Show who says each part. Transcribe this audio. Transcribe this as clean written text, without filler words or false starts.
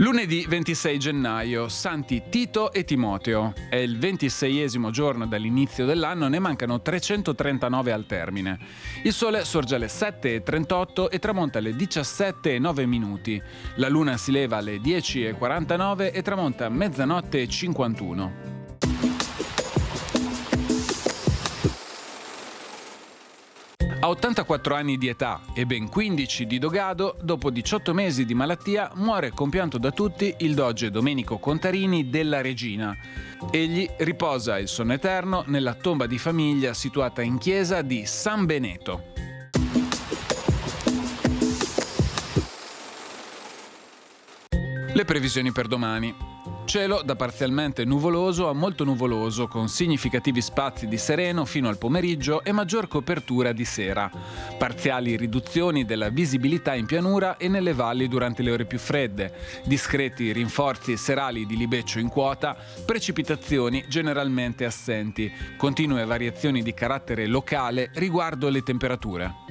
Speaker 1: Lunedì 26 gennaio, Santi Tito e Timoteo. È il 26esimo giorno dall'inizio dell'anno, ne mancano 339 al termine. Il sole sorge alle 7:38 e tramonta alle 17:09. La luna si leva alle 10:49 e tramonta a 00:51. A 84 anni di età e ben 15 di dogado, dopo 18 mesi di malattia, muore compianto da tutti il doge Domenico Contarini della Regina. Egli riposa il sonno eterno nella tomba di famiglia situata in chiesa di San Beneto. Le previsioni per domani. Cielo da parzialmente nuvoloso a molto nuvoloso, con significativi spazi di sereno fino al pomeriggio e maggior copertura di sera. Parziali riduzioni della visibilità in pianura e nelle valli durante le ore più fredde. Discreti rinforzi serali di libeccio in quota, precipitazioni generalmente assenti. Continue variazioni di carattere locale riguardo le temperature.